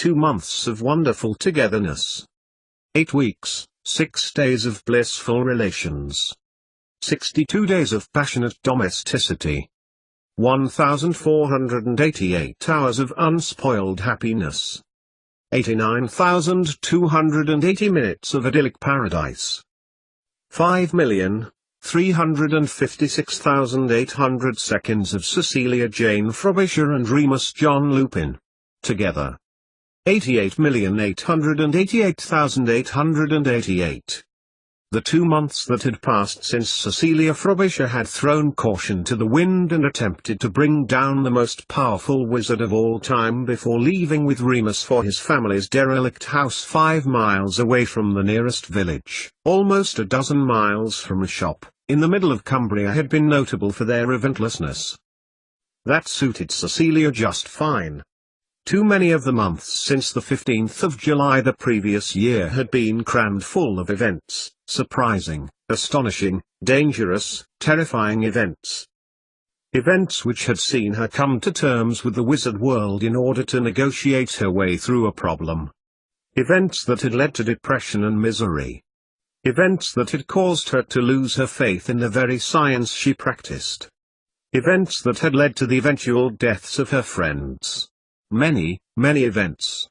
2 months of wonderful togetherness. 8 weeks, 6 days of blissful relations. 62 days of passionate domesticity. 1,488 hours of unspoiled happiness. 89,280 minutes of idyllic paradise. 5,356,800 seconds of Cecilia Jane Frobisher and Remus John Lupin. Together. 88,888,888. The 2 months that had passed since Cecilia Frobisher had thrown caution to the wind and attempted to bring down the most powerful wizard of all time before leaving with Remus for his family's derelict house 5 miles away from the nearest village, almost a dozen miles from a shop, in the middle of Cumbria, had been notable for their eventlessness. That suited Cecilia just fine. Too many of the months since the 15th of July the previous year had been crammed full of events, surprising, astonishing, dangerous, terrifying events. Events which had seen her come to terms with the wizard world in order to negotiate her way through a problem. Events that had led to depression and misery. Events that had caused her to lose her faith in the very science she practiced. Events that had led to the eventual deaths of her friends. Many, many events.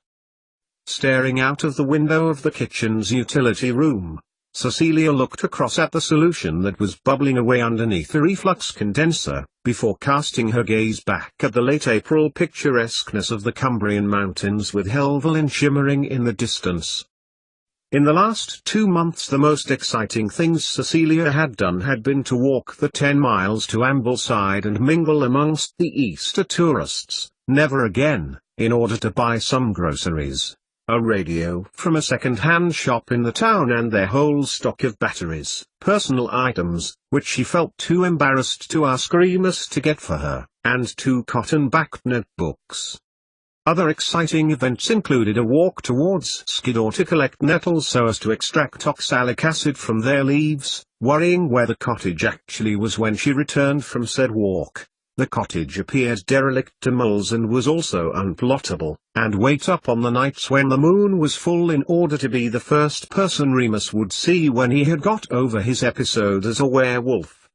Staring out of the window of the kitchen's utility room, Cecilia looked across at the solution that was bubbling away underneath the reflux condenser, before casting her gaze back at the late April picturesqueness of the Cumbrian mountains with Helvellyn shimmering in the distance. In the last 2 months the most exciting things Cecilia had done had been to walk the 10 miles to Ambleside and mingle amongst the Easter tourists, never again, in order to buy some groceries, a radio from a second-hand shop in the town and their whole stock of batteries, personal items, which she felt too embarrassed to ask Remus to get for her, and 2 cotton-backed notebooks. Other exciting events included a walk towards Skiddaw to collect nettles so as to extract oxalic acid from their leaves, worrying where the cottage actually was when she returned from said walk. The cottage appeared derelict to moles and was also unplottable, and wait up on the nights when the moon was full in order to be the first person Remus would see when he had got over his episode as a werewolf.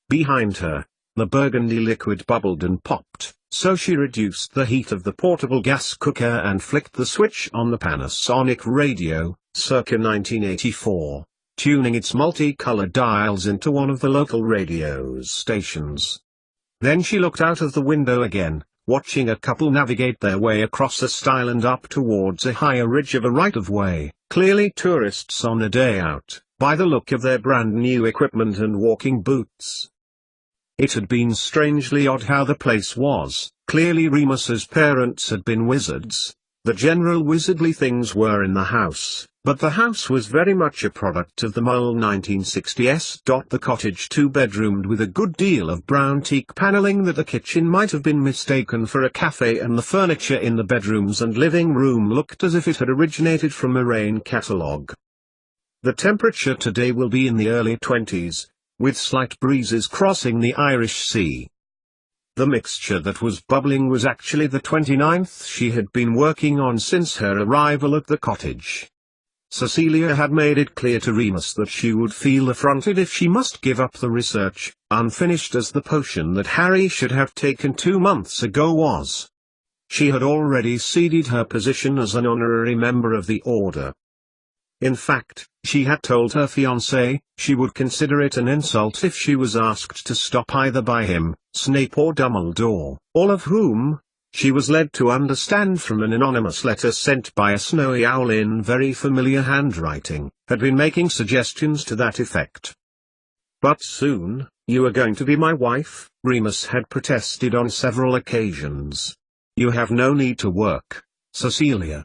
Behind her, the burgundy liquid bubbled and popped, so she reduced the heat of the portable gas cooker and flicked the switch on the Panasonic radio, circa 1984, tuning its multicolored dials into one of the local radio stations. Then she looked out of the window again, watching a couple navigate their way across a stile and up towards a higher ridge of a right-of-way, clearly tourists on a day out, by the look of their brand-new equipment and walking boots. It had been strangely odd how the place was. Clearly Remus's parents had been wizards. The general wizardly things were in the house, but the house was very much a product of the Mull 1960s. The cottage 2-bedroomed with a good deal of brown teak paneling that the kitchen might have been mistaken for a cafe, and the furniture in the bedrooms and living room looked as if it had originated from a Rain catalogue. The temperature today will be in the early 20s. With slight breezes crossing the Irish Sea. The mixture that was bubbling was actually the 29th she had been working on since her arrival at the cottage. Cecilia had made it clear to Remus that she would feel affronted if she must give up the research, unfinished as the potion that Harry should have taken 2 months ago was. She had already ceded her position as an honorary member of the Order. In fact, she had told her fiancé, she would consider it an insult if she was asked to stop either by him, Snape or Dumbledore, all of whom, she was led to understand from an anonymous letter sent by a snowy owl in very familiar handwriting, had been making suggestions to that effect. But soon, you are going to be my wife, Remus had protested on several occasions. You have no need to work, Cecilia.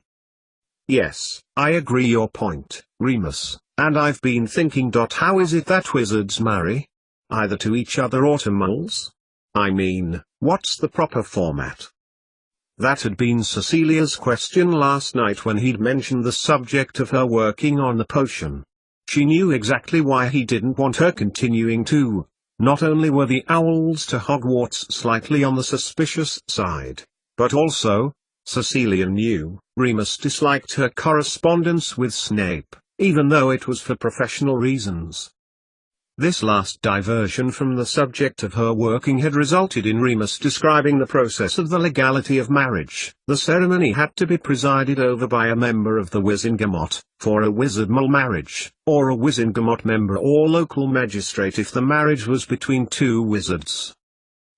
Yes, I agree your point, Remus, and I've been thinking. How is it that wizards marry? Either to each other or to moles? I mean, what's the proper format? That had been Cecilia's question last night when he'd mentioned the subject of her working on the potion. She knew exactly why he didn't want her continuing to. Not only were the owls to Hogwarts slightly on the suspicious side, but also, Cecilia knew Remus disliked her correspondence with Snape, even though it was for professional reasons. This last diversion from the subject of her working had resulted in Remus describing the process of the legality of marriage. The ceremony had to be presided over by a member of the Wizengamot, for a Wizardmal marriage, or a Wizengamot member or local magistrate if the marriage was between two wizards.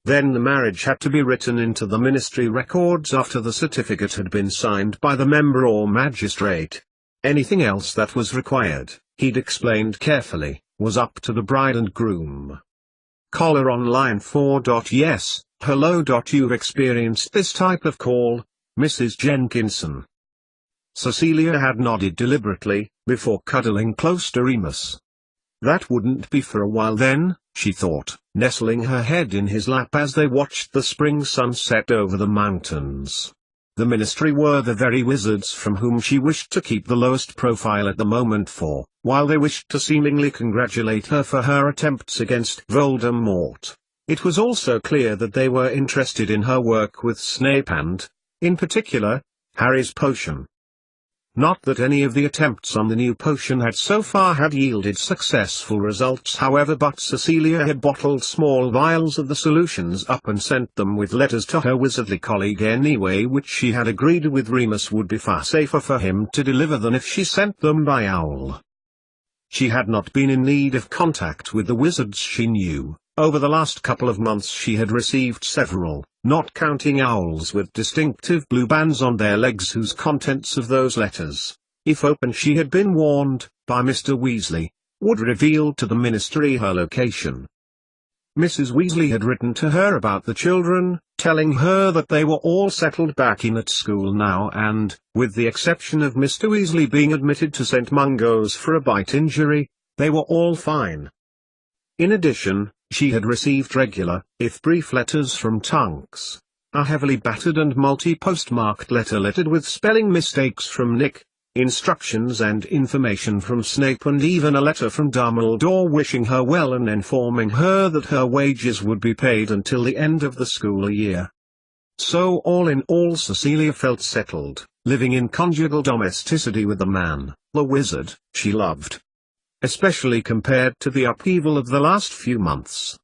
Then the marriage had to be written into the ministry records after the certificate had been signed by the member or magistrate. Anything else that was required, he'd explained carefully, was up to the bride and groom. Caller on line 4. Yes, hello. You've experienced this type of call, Mrs. Jenkinson. Cecilia had nodded deliberately, before cuddling close to Remus. That wouldn't be for a while then, she thought, nestling her head in his lap as they watched the spring sunset over the mountains. The ministry were the very wizards from whom she wished to keep the lowest profile at the moment for, while they wished to seemingly congratulate her for her attempts against Voldemort, it was also clear that they were interested in her work with Snape and, in particular, Harry's potion. Not that any of the attempts on the new potion had so far had yielded successful results however, but Cecilia had bottled small vials of the solutions up and sent them with letters to her wizardly colleague anyway, which she had agreed with Remus would be far safer for him to deliver than if she sent them by owl. She had not been in need of contact with the wizards she knew. Over the last couple of months she had received several, not counting owls with distinctive blue bands on their legs whose contents of those letters, if opened she had been warned, by Mr. Weasley, would reveal to the ministry her location. Mrs. Weasley had written to her about the children, telling her that they were all settled back in at school now and, with the exception of Mr. Weasley being admitted to St. Mungo's for a bite injury, they were all fine. In addition, she had received regular, if brief letters from Tonks, a heavily battered and multi-postmarked letter littered with spelling mistakes from Nick, instructions and information from Snape, and even a letter from Dumbledore wishing her well and informing her that her wages would be paid until the end of the school year. So all in all Cecilia felt settled, living in conjugal domesticity with the man, the wizard, she loved. Especially compared to the upheaval of the last few months.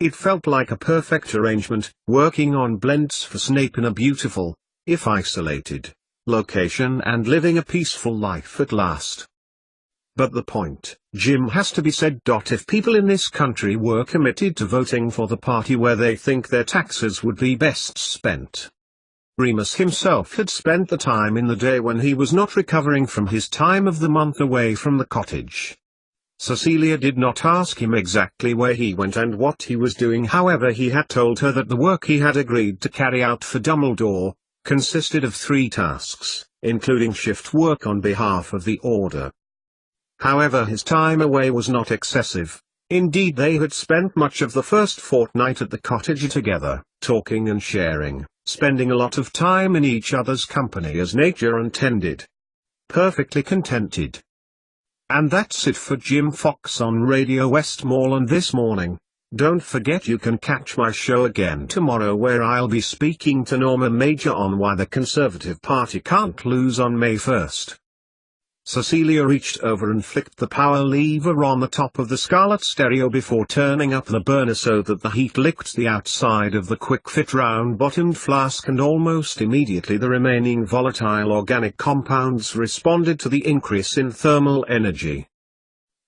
It felt like a perfect arrangement, working on blends for Snape in a beautiful, if isolated, location and living a peaceful life at last. But the point, Jim, has to be said. If people in this country were committed to voting for the party where they think their taxes would be best spent. Remus himself had spent the time in the day when he was not recovering from his time of the month away from the cottage. Cecilia did not ask him exactly where he went and what he was doing, however he had told her that the work he had agreed to carry out for Dumbledore consisted of 3 tasks, including shift work on behalf of the Order. However, his time away was not excessive. Indeed, they had spent much of the first fortnight at the cottage together, talking and sharing, spending a lot of time in each other's company as nature intended. Perfectly contented. And that's it for Jim Fox on Radio Westmoreland this morning. Don't forget you can catch my show again tomorrow where I'll be speaking to Norma Major on why the Conservative Party can't lose on May 1st. Cecilia reached over and flicked the power lever on the top of the Scarlet Stereo before turning up the burner so that the heat licked the outside of the quick-fit round-bottomed flask, and almost immediately the remaining volatile organic compounds responded to the increase in thermal energy.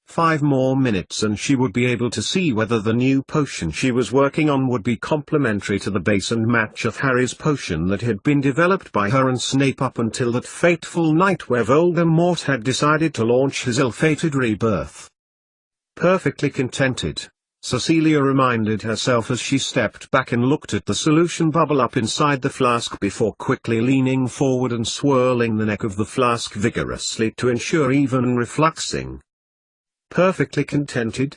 5 more minutes and she would be able to see whether the new potion she was working on would be complementary to the base and match of Harry's potion that had been developed by her and Snape up until that fateful night where Voldemort had decided to launch his ill-fated rebirth. Perfectly contented, Cecilia reminded herself as she stepped back and looked at the solution bubble up inside the flask before quickly leaning forward and swirling the neck of the flask vigorously to ensure even refluxing. Perfectly contented?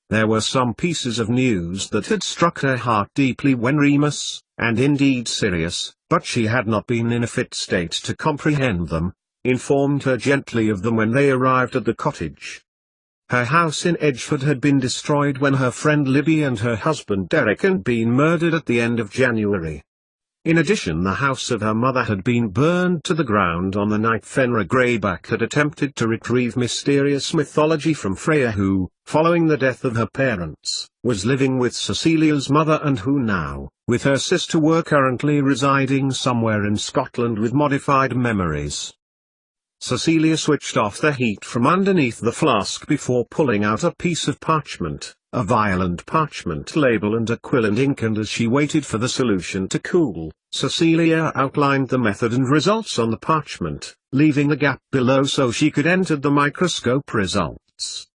There were some pieces of news that had struck her heart deeply when Remus, and indeed Sirius, but she had not been in a fit state to comprehend them, informed her gently of them when they arrived at the cottage. Her house in Edgeford had been destroyed when her friend Libby and her husband Derek had been murdered at the end of January. In addition, the house of her mother had been burned to the ground on the night Fenrir Greyback had attempted to retrieve mysterious mythology from Freya, who, following the death of her parents, was living with Cecilia's mother and who now, with her sister, were currently residing somewhere in Scotland with modified memories. Cecilia switched off the heat from underneath the flask before pulling out a piece of parchment, a violent parchment label and a quill and ink, and as she waited for the solution to cool, Cecilia outlined the method and results on the parchment, leaving a gap below so she could enter the microscope results.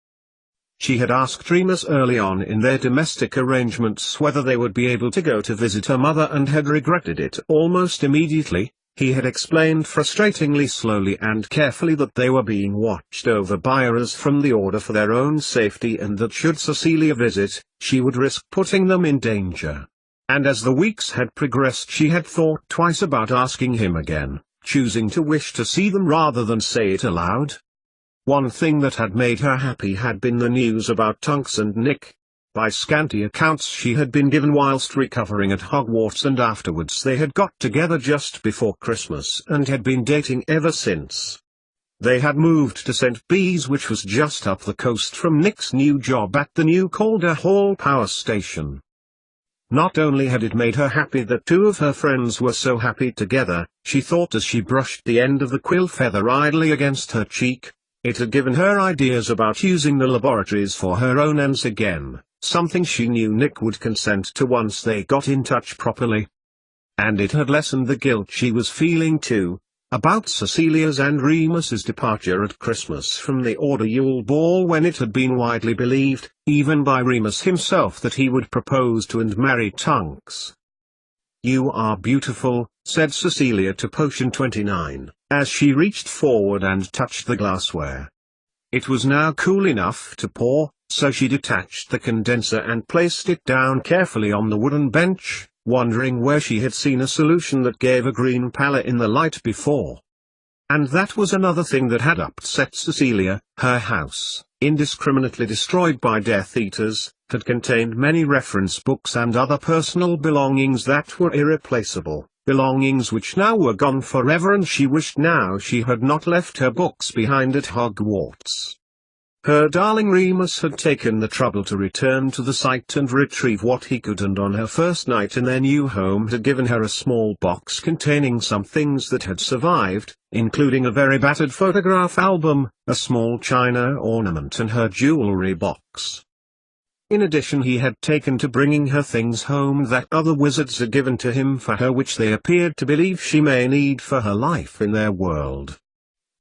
She had asked Remus early on in their domestic arrangements whether they would be able to go to visit her mother and had regretted it almost immediately. He had explained frustratingly slowly and carefully that they were being watched over by Aras from the Order for their own safety, and that should Cecilia visit, she would risk putting them in danger. And as the weeks had progressed, she had thought twice about asking him again, choosing to wish to see them rather than say it aloud. One thing that had made her happy had been the news about Tonks and Nick. By scanty accounts she had been given whilst recovering at Hogwarts, and afterwards they had got together just before Christmas and had been dating ever since. They had moved to St. Bees, which was just up the coast from Nick's new job at the new Calder Hall power station. Not only had it made her happy that two of her friends were so happy together, she thought as she brushed the end of the quill feather idly against her cheek, it had given her ideas about using the laboratories for her own ends again. Something she knew Nick would consent to once they got in touch properly. And it had lessened the guilt she was feeling too, about Cecilia's and Remus's departure at Christmas from the Order Yule Ball, when it had been widely believed, even by Remus himself, that he would propose to and marry Tonks. "You are beautiful," said Cecilia to Potion 29, as she reached forward and touched the glassware. It was now cool enough to pour, so she detached the condenser and placed it down carefully on the wooden bench, wondering where she had seen a solution that gave a green pallor in the light before. And that was another thing that had upset Cecilia. Her house, indiscriminately destroyed by Death Eaters, had contained many reference books and other personal belongings that were irreplaceable, belongings which now were gone forever, and she wished now she had not left her books behind at Hogwarts. Her darling Remus had taken the trouble to return to the site and retrieve what he could, and on her first night in their new home had given her a small box containing some things that had survived, including a very battered photograph album, a small china ornament and her jewelry box. In addition, he had taken to bringing her things home that other wizards had given to him for her, which they appeared to believe she may need for her life in their world.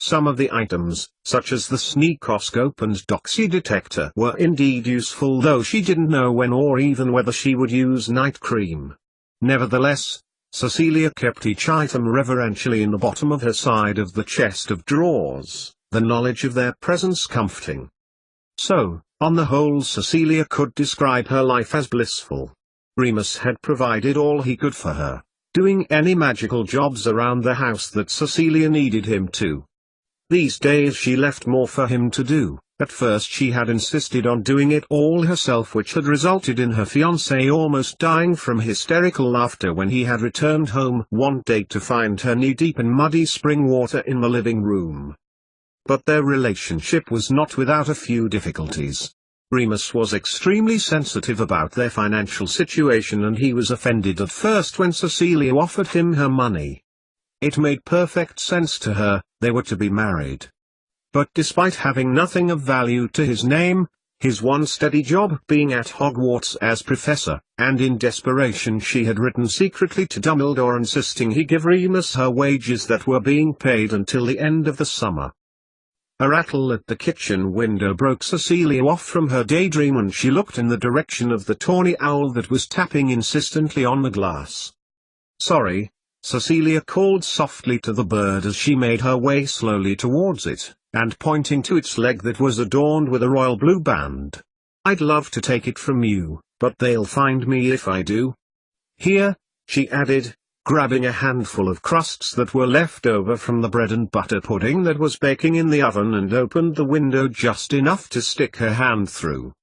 Some of the items, such as the sneakoscope and doxy detector, were indeed useful, though she didn't know when or even whether she would use night cream. Nevertheless, Cecilia kept each item reverentially in the bottom of her side of the chest of drawers, the knowledge of their presence comforting. So, on the whole, Cecilia could describe her life as blissful. Remus had provided all he could for her, doing any magical jobs around the house that Cecilia needed him to. These days she left more for him to do. At first she had insisted on doing it all herself, which had resulted in her fiancé almost dying from hysterical laughter when he had returned home one day to find her knee-deep in muddy spring water in the living room. But their relationship was not without a few difficulties. Remus was extremely sensitive about their financial situation, and he was offended at first when Cecilia offered him her money. It made perfect sense to her, they were to be married. But despite having nothing of value to his name, his one steady job being at Hogwarts as professor, and in desperation she had written secretly to Dumbledore insisting he give Remus her wages that were being paid until the end of the summer. A rattle at the kitchen window broke Cecilia off from her daydream, and she looked in the direction of the tawny owl that was tapping insistently on the glass. "Sorry," Cecilia called softly to the bird as she made her way slowly towards it, and pointing to its leg that was adorned with a royal blue band. "I'd love to take it from you, but they'll find me if I do. Here," she added, grabbing a handful of crusts that were left over from the bread and butter pudding that was baking in the oven, and opened the window just enough to stick her hand through.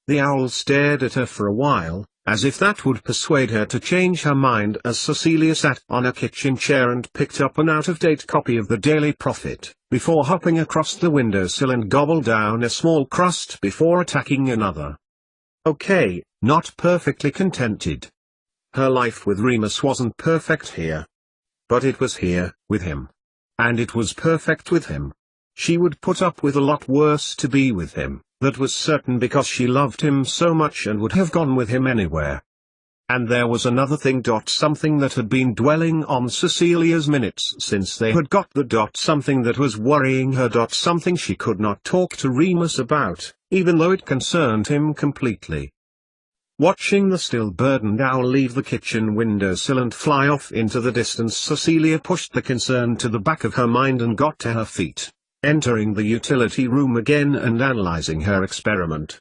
The owl stared at her for a while, as if that would persuade her to change her mind, as Cecilia sat on a kitchen chair and picked up an out-of-date copy of the Daily Prophet, before hopping across the windowsill and gobbled down a small crust before attacking another. Okay, not perfectly contented. Her life with Remus wasn't perfect here. But it was here, with him. And it was perfect with him. She would put up with a lot worse to be with him, that was certain, because she loved him so much and would have gone with him anywhere. And there was another thing. Something that had been dwelling on Cecilia's minutes since they had got the something that was worrying her. Something she could not talk to Remus about, even though it concerned him completely. Watching the still burdened owl leave the kitchen windowsill and fly off into the distance, Cecilia pushed the concern to the back of her mind and got to her feet, entering the utility room again and analyzing her experiment.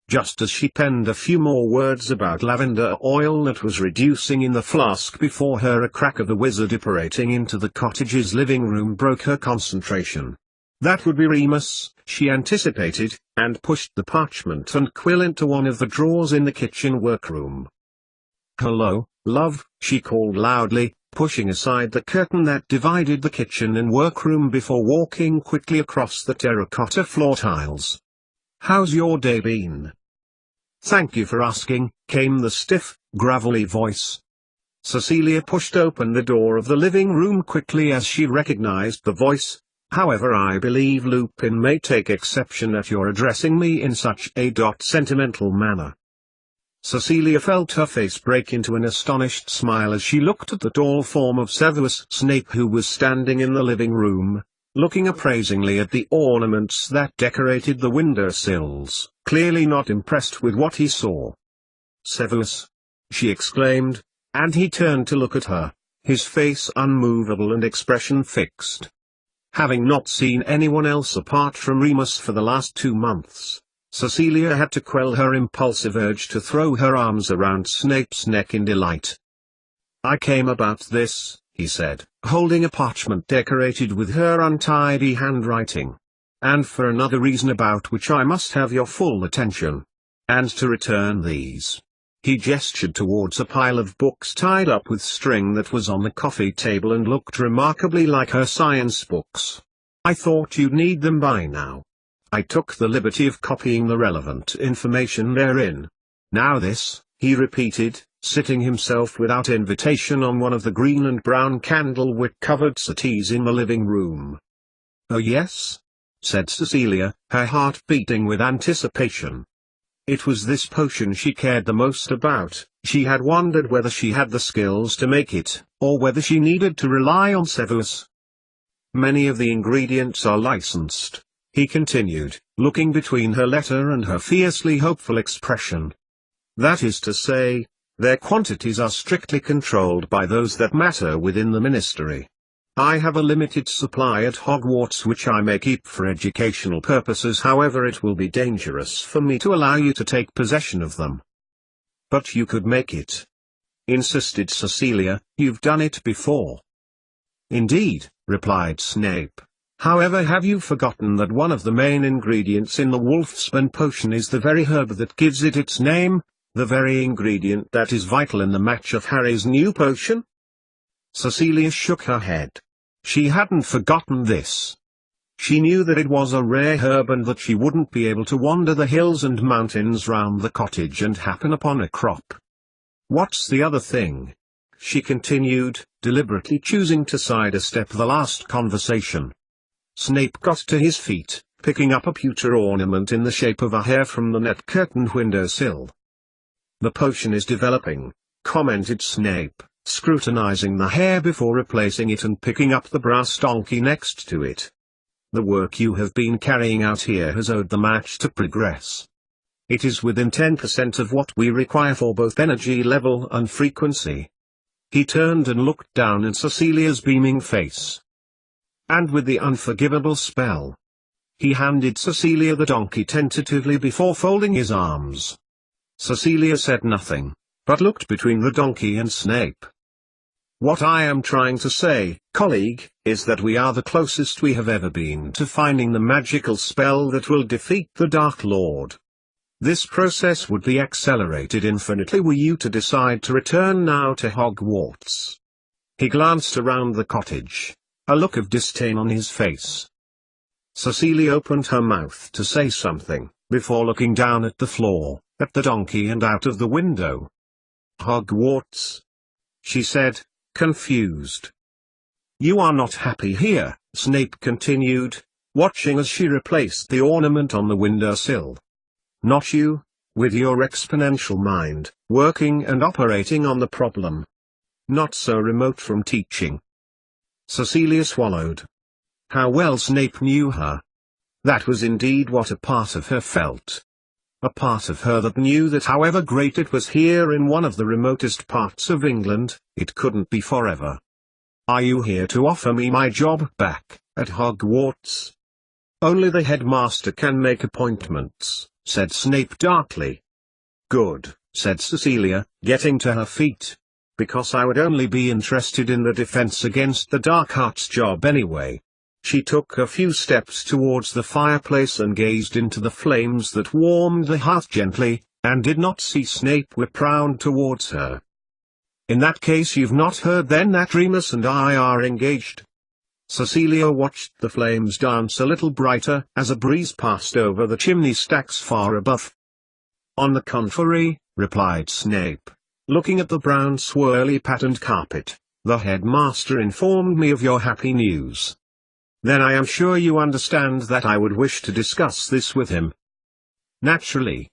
Just as she penned a few more words about lavender oil that was reducing in the flask before her, a crack of the wizard operating into the cottage's living room broke her concentration. That would be Remus, she anticipated, and pushed the parchment and quill into one of the drawers in the kitchen workroom. "Hello, love," she called loudly, pushing aside the curtain that divided the kitchen and workroom before walking quickly across the terracotta floor tiles. "How's your day been?" "Thank you for asking," came the stiff, gravelly voice. Cecilia pushed open the door of the living room quickly as she recognized the voice. "However, I believe Lupin may take exception at your addressing me in such a sentimental manner." Cecilia felt her face break into an astonished smile as she looked at the tall form of Severus Snape, who was standing in the living room, looking appraisingly at the ornaments that decorated the windowsills, clearly not impressed with what he saw. "Severus!" she exclaimed, and he turned to look at her, his face unmovable and expression fixed. Having not seen anyone else apart from Remus for the last 2 months, Cecilia had to quell her impulsive urge to throw her arms around Snape's neck in delight. "I came about this," he said, holding a parchment decorated with her untidy handwriting. "And for another reason about which I must have your full attention. And to return these." He gestured towards a pile of books tied up with string that was on the coffee table and looked remarkably like her science books. "I thought you'd need them by now. I took the liberty of copying the relevant information therein. Now this," he repeated, sitting himself without invitation on one of the green and brown candlewick-covered settees in the living room. "Oh yes?" said Cecilia, her heart beating with anticipation. It was this potion she cared the most about. She had wondered whether she had the skills to make it, or whether she needed to rely on Severus. "Many of the ingredients are licensed," he continued, looking between her letter and her fiercely hopeful expression. "That is to say, their quantities are strictly controlled by those that matter within the ministry. I have a limited supply at Hogwarts which I may keep for educational purposes. However, it will be dangerous for me to allow you to take possession of them." "But you could make it," insisted Cecilia. "You've done it before." "Indeed," replied Snape. "However, have you forgotten that one of the main ingredients in the Wolfsbane potion is the very herb that gives it its name, the very ingredient that is vital in the match of Harry's new potion?" Cecilia shook her head. She hadn't forgotten this. She knew that it was a rare herb and that she wouldn't be able to wander the hills and mountains round the cottage and happen upon a crop. "What's the other thing?" she continued, deliberately choosing to sidestep the last conversation. Snape got to his feet, picking up a pewter ornament in the shape of a hare from the net-curtained windowsill. "The potion is developing," commented Snape, scrutinizing the hare before replacing it and picking up the brass donkey next to it. "The work you have been carrying out here has owed the match to progress. It is within 10% of what we require for both energy level and frequency." He turned and looked down at Cecilia's beaming face. "And with the unforgivable spell." He handed Cecilia the donkey tentatively before folding his arms. Cecilia said nothing, but looked between the donkey and Snape. "What I am trying to say, colleague, is that we are the closest we have ever been to finding the magical spell that will defeat the Dark Lord. This process would be accelerated infinitely were you to decide to return now to Hogwarts. He glanced around the cottage, a look of disdain on his face. Cecilia opened her mouth to say something, before looking down at the floor, at the donkey and out of the window. Hogwarts? She said, confused. You are not happy here, Snape continued, watching as she replaced the ornament on the windowsill. Not you, with your exponential mind, working and operating on the problem. Not so remote from teaching. Cecilia swallowed. How well Snape knew her. That was indeed what a part of her felt. A part of her that knew that however great it was here in one of the remotest parts of England, it couldn't be forever. Are you here to offer me my job back, at Hogwarts? Only the headmaster can make appointments, said Snape darkly. Good, said Cecilia, getting to her feet. Because I would only be interested in the defense against the dark arts job anyway. She took a few steps towards the fireplace and gazed into the flames that warmed the hearth gently, and did not see Snape whip round towards her. In that case you've not heard then that Remus and I are engaged. Cecilia watched the flames dance a little brighter as a breeze passed over the chimney stacks far above. On the contrary, replied Snape, looking at the brown swirly patterned carpet, the headmaster informed me of your happy news. Then I am sure you understand that I would wish to discuss this with him. Naturally.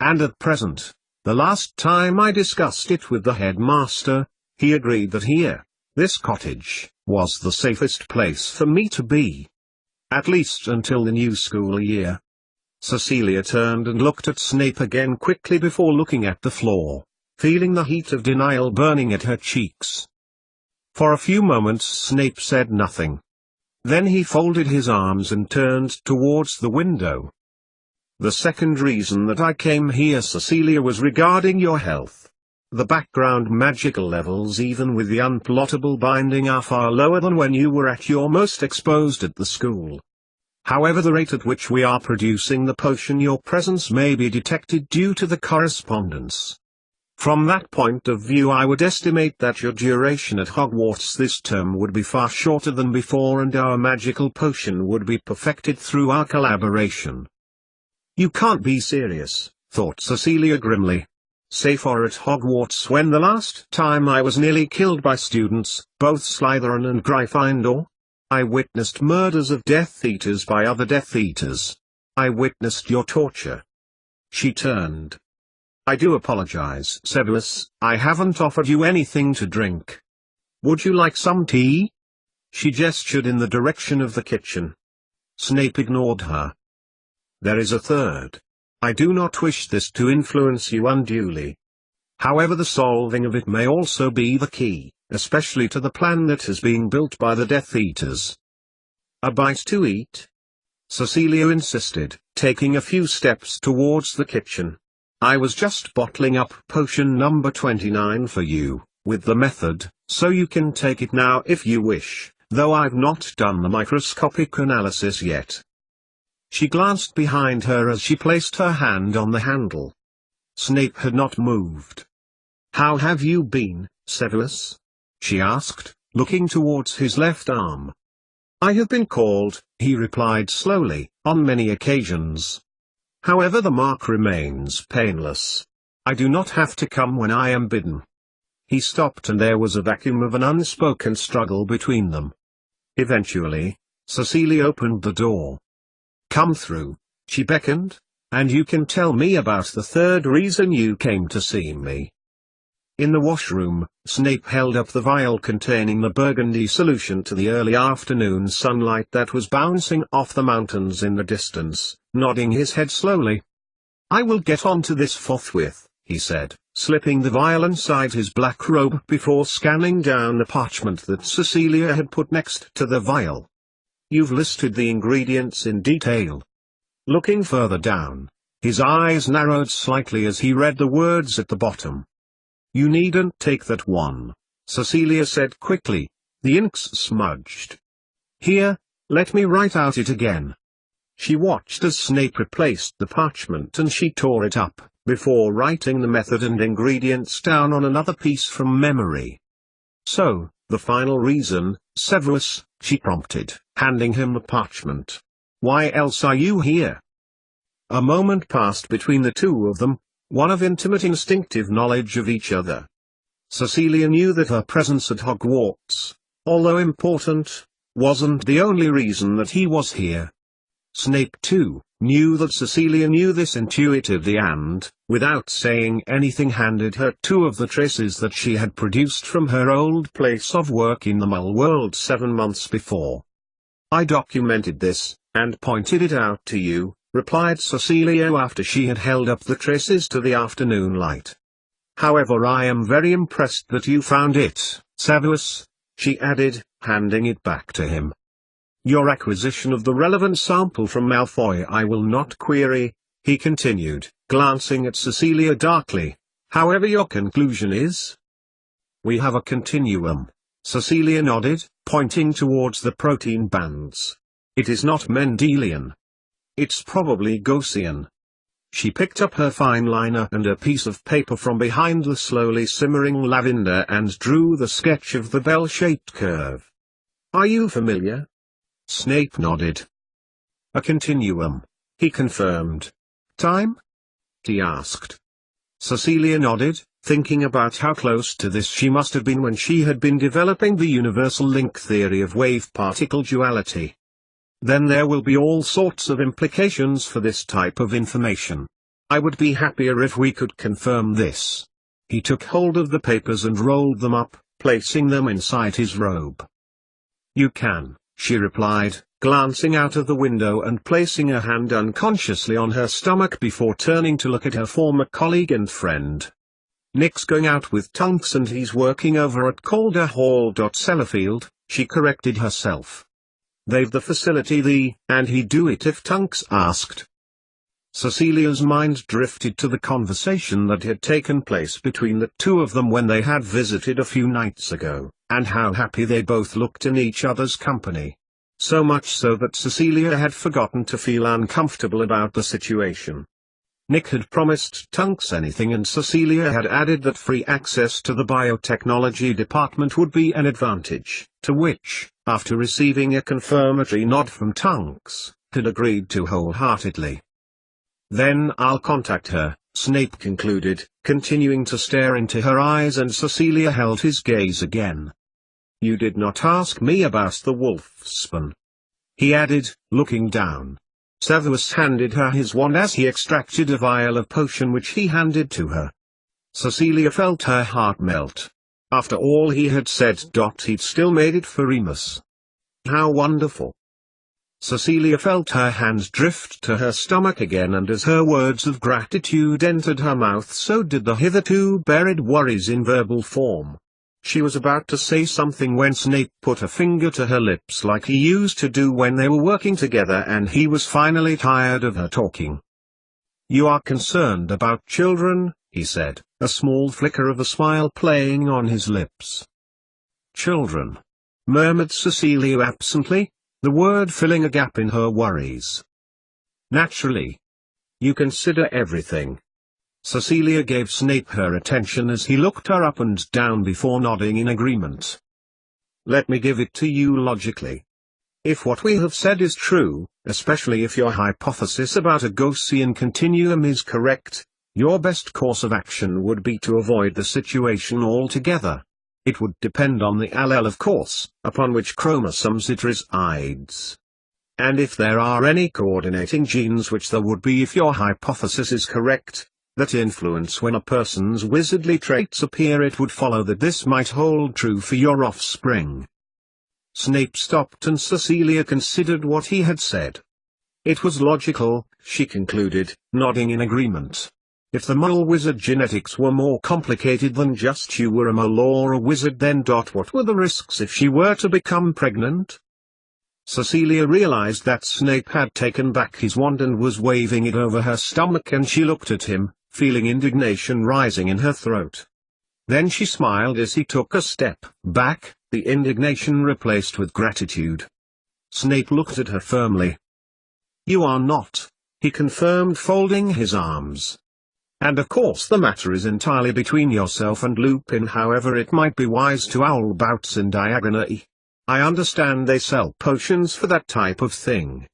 And at present, the last time I discussed it with the headmaster, he agreed that here, this cottage, was the safest place for me to be. At least until the new school year. Cecilia turned and looked at Snape again quickly before looking at the floor, feeling the heat of denial burning at her cheeks. For a few moments Snape said nothing. Then he folded his arms and turned towards the window. The second reason that I came here, Cecilia, was regarding your health. The background magical levels even with the unplottable binding are far lower than when you were at your most exposed at the school. However, the rate at which we are producing the potion, your presence may be detected due to the correspondence. From that point of view I would estimate that your duration at Hogwarts this term would be far shorter than before, and our magical potion would be perfected through our collaboration. You can't be serious, thought Cecilia grimly. Safe or at Hogwarts when the last time I was nearly killed by students, both Slytherin and Gryffindor? I witnessed murders of Death Eaters by other Death Eaters. I witnessed your torture. She turned. I do apologize, Severus, I haven't offered you anything to drink. Would you like some tea? She gestured in the direction of the kitchen. Snape ignored her. There is a third. I do not wish this to influence you unduly. However, the solving of it may also be the key, especially to the plan that is being built by the Death Eaters. A bite to eat? Cecilia insisted, taking a few steps towards the kitchen. I was just bottling up potion number 29 for you, with the method, so you can take it now if you wish, though I've not done the microscopic analysis yet. She glanced behind her as she placed her hand on the handle. Snape had not moved. How have you been, Severus? She asked, looking towards his left arm. I have been called, he replied slowly, on many occasions. However, the mark remains painless. I do not have to come when I am bidden. He stopped and there was a vacuum of an unspoken struggle between them. Eventually, Cecilia opened the door. Come through, she beckoned, and you can tell me about the third reason you came to see me. In the washroom, Snape held up the vial containing the burgundy solution to the early afternoon sunlight that was bouncing off the mountains in the distance, nodding his head slowly. I will get on to this forthwith, he said, slipping the vial inside his black robe before scanning down the parchment that Cecilia had put next to the vial. You've listed the ingredients in detail. Looking further down, his eyes narrowed slightly as he read the words at the bottom. You needn't take that one, Cecilia said quickly. The ink's smudged. Here, let me write out it again. She watched as Snape replaced the parchment and she tore it up, before writing the method and ingredients down on another piece from memory. "So, the final reason, Severus," she prompted, handing him the parchment. "Why else are you here?" A moment passed between the two of them, one of intimate instinctive knowledge of each other. Cecilia knew that her presence at Hogwarts, although important, wasn't the only reason that he was here. Snape too, knew that Cecilia knew this intuitively and, without saying anything, handed her two of the traces that she had produced from her old place of work in the Muggle world 7 months before. "I documented this, and pointed it out to you," replied Cecilia after she had held up the traces to the afternoon light. "However, I am very impressed that you found it, Severus," she added, handing it back to him. "Your acquisition of the relevant sample from Malfoy I will not query," he continued, glancing at Cecilia darkly. "However, your conclusion is?" "We have a continuum," Cecilia nodded, pointing towards the protein bands. "It is not Mendelian. It's probably Gaussian." She picked up her fine liner and a piece of paper from behind the slowly simmering lavender and drew the sketch of the bell-shaped curve. "Are you familiar?" Snape nodded. "A continuum," he confirmed. "Time?" he asked. Cecilia nodded, thinking about how close to this she must have been when she had been developing the universal link theory of wave-particle duality. "Then there will be all sorts of implications for this type of information. I would be happier if we could confirm this." He took hold of the papers and rolled them up, placing them inside his robe. "You can," she replied, glancing out of the window and placing a hand unconsciously on her stomach before turning to look at her former colleague and friend. "Nick's going out with Tunks and he's working over at Calder Hall. Sellafield," she corrected herself. "They've the facility and he'd do it if Tunks asked." Cecilia's mind drifted to the conversation that had taken place between the two of them when they had visited a few nights ago, and how happy they both looked in each other's company. So much so that Cecilia had forgotten to feel uncomfortable about the situation. Nick had promised Tunks anything and Cecilia had added that free access to the biotechnology department would be an advantage, to which, after receiving a confirmatory nod from Tunks, had agreed to wholeheartedly. "Then I'll contact her," Snape concluded, continuing to stare into her eyes, and Cecilia held his gaze again. "You did not ask me about the Wolfspan," he added, looking down. Severus handed her his wand as he extracted a vial of potion which he handed to her. Cecilia felt her heart melt. After all he had said, he'd still made it for Remus. How wonderful. Cecilia felt her hands drift to her stomach again, and as her words of gratitude entered her mouth, so did the hitherto buried worries in verbal form. She was about to say something when Snape put a finger to her lips like he used to do when they were working together, and he was finally tired of her talking. "You are concerned about children," he said, a small flicker of a smile playing on his lips. "Children," murmured Cecilia absently, the word filling a gap in her worries. "Naturally. You consider everything." Cecilia gave Snape her attention as he looked her up and down before nodding in agreement. "Let me give it to you logically. If what we have said is true, especially if your hypothesis about a Gaussian continuum is correct, your best course of action would be to avoid the situation altogether. It would depend on the allele, of course, upon which chromosomes it resides. And if there are any coordinating genes, which there would be if your hypothesis is correct, that influence when a person's wizardly traits appear, it would follow that this might hold true for your offspring." Snape stopped and Cecilia considered what he had said. It was logical, she concluded, nodding in agreement. If the mole wizard genetics were more complicated than just you were a mole or a wizard, then what were the risks if she were to become pregnant? Cecilia realized that Snape had taken back his wand and was waving it over her stomach, and she looked at him, feeling indignation rising in her throat. Then she smiled as he took a step back, the indignation replaced with gratitude. Snape looked at her firmly. "You are not," he confirmed, folding his arms. "And of course the matter is entirely between yourself and Lupin, however it might be wise to owl bouts in Diagon. I understand they sell potions for that type of thing."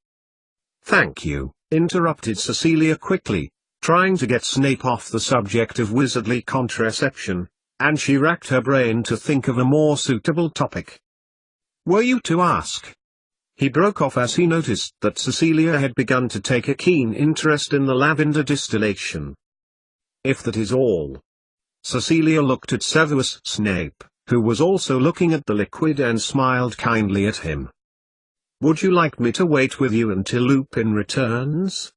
"Thank you," interrupted Cecilia quickly, trying to get Snape off the subject of wizardly contraception, and she racked her brain to think of a more suitable topic. "Were you to ask?" He broke off as he noticed that Cecilia had begun to take a keen interest in the lavender distillation. "If that is all." Cecilia looked at Severus Snape, who was also looking at the liquid, and smiled kindly at him. "Would you like me to wait with you until Lupin returns?"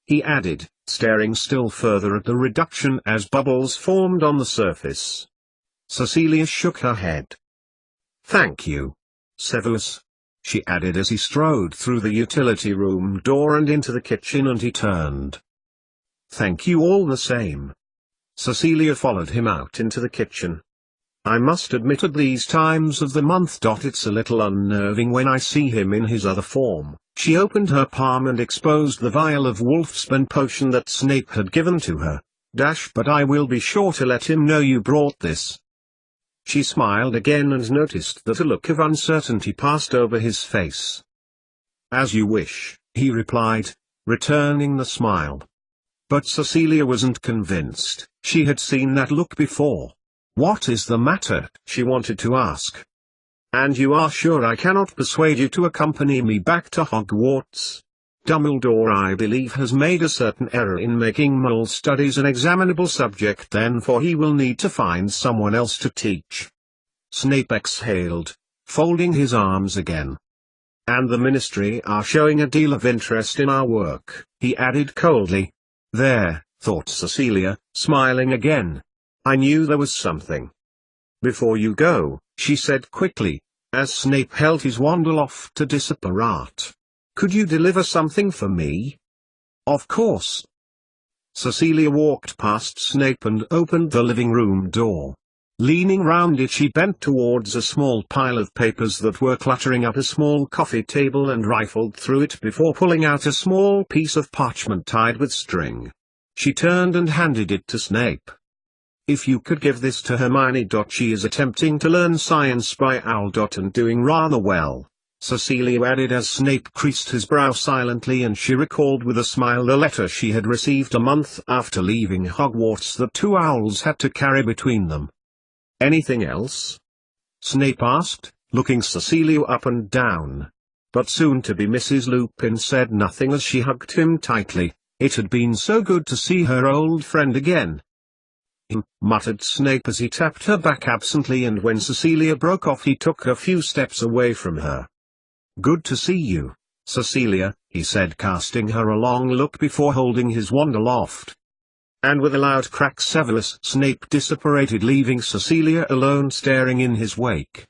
he added, staring still further at the reduction as bubbles formed on the surface. Cecilia shook her head. "Thank you, Severus," she added as he strode through the utility room door and into the kitchen, and he turned. "Thank you all the same." Cecilia followed him out into the kitchen. "I must admit at these times of the month, it's a little unnerving when I see him in his other form." She opened her palm and exposed the vial of Wolfsbane potion that Snape had given to her. "But I will be sure to let him know you brought this." She smiled again and noticed that a look of uncertainty passed over his face. "As you wish," he replied, returning the smile. But Cecilia wasn't convinced. She had seen that look before. "What is the matter?" she wanted to ask. "And you are sure I cannot persuade you to accompany me back to Hogwarts? Dumbledore, I believe, has made a certain error in making Mole studies an examinable subject then, for he will need to find someone else to teach." Snape exhaled, folding his arms again. "And the Ministry are showing a deal of interest in our work," he added coldly. "There," thought Cecilia, smiling again. "I knew there was something." "Before you go," she said quickly, as Snape held his wand aloft to disappear, "could you deliver something for me?" "Of course." Cecilia walked past Snape and opened the living room door. Leaning round it, she bent towards a small pile of papers that were cluttering up a small coffee table and rifled through it before pulling out a small piece of parchment tied with string. She turned and handed it to Snape. "If you could give this to Hermione. She is attempting to learn science by owl. And doing rather well," Cecilia added as Snape creased his brow silently, and she recalled with a smile the letter she had received a month after leaving Hogwarts that two owls had to carry between them. "Anything else?" Snape asked, looking Cecilia up and down. But soon-to-be Mrs. Lupin said nothing as she hugged him tightly. It had been so good to see her old friend again. Muttered Snape as he tapped her back absently, and when Cecilia broke off he took a few steps away from her. "Good to see you, Cecilia," he said, casting her a long look before holding his wand aloft. And with a loud crack Severus Snape disapparated, leaving Cecilia alone staring in his wake.